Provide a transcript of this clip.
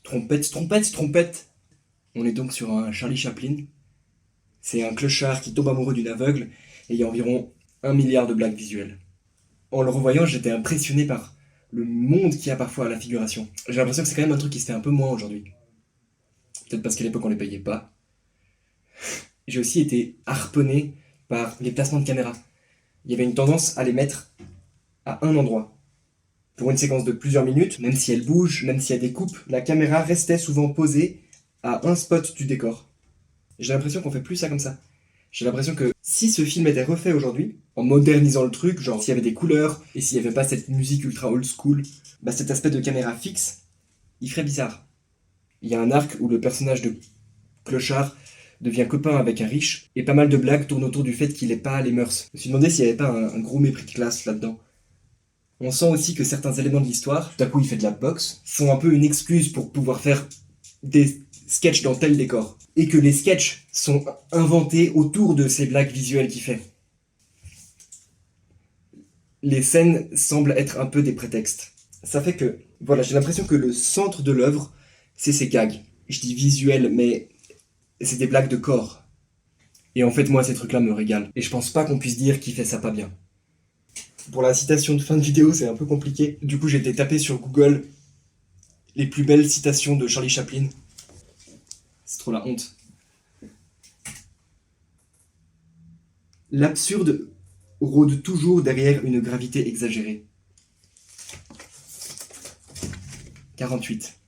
Trompette, trompette, trompette. On est donc sur un Charlie Chaplin. C'est un clochard qui tombe amoureux d'une aveugle et il y a environ 1 milliard de blagues visuelles. En le revoyant, j'étais impressionné par le monde qu'il y a parfois à la figuration. J'ai l'impression que c'est quand même un truc qui se fait un peu moins aujourd'hui. Peut-être parce qu'à l'époque on les payait pas. J'ai aussi été harponné par les placements de caméra. Il y avait une tendance à les mettre à un endroit. Pour une séquence de plusieurs minutes, même si elle bouge, même s'il y a des coupes, la caméra restait souvent posée à un spot du décor. J'ai l'impression qu'on fait plus ça comme ça. J'ai l'impression que si ce film était refait aujourd'hui, en modernisant le truc, genre s'il y avait des couleurs et s'il n'y avait pas cette musique ultra old school, bah cet aspect de caméra fixe, il ferait bizarre. Il y a un arc où le personnage de clochard devient copain avec un riche, et pas mal de blagues tournent autour du fait qu'il n'ait pas les mœurs. Je me suis demandé s'il n'y avait pas un gros mépris de classe là-dedans. On sent aussi que certains éléments de l'histoire, tout à coup il fait de la boxe, sont un peu une excuse pour pouvoir faire des sketchs dans tel décor. Et que les sketchs sont inventés autour de ces blagues visuelles qu'il fait. Les scènes semblent être un peu des prétextes. Ça fait que, voilà, j'ai l'impression que le centre de l'œuvre, c'est ces gags. Je dis visuels, mais c'est des blagues de corps. Et en fait, moi, ces trucs-là me régalent. Et je pense pas qu'on puisse dire qu'il fait ça pas bien. Pour la citation de fin de vidéo, c'est un peu compliqué. Du coup, j'ai été tapé sur Google les plus belles citations de Charlie Chaplin. C'est trop la honte. L'absurde rôde toujours derrière une gravité exagérée. 48.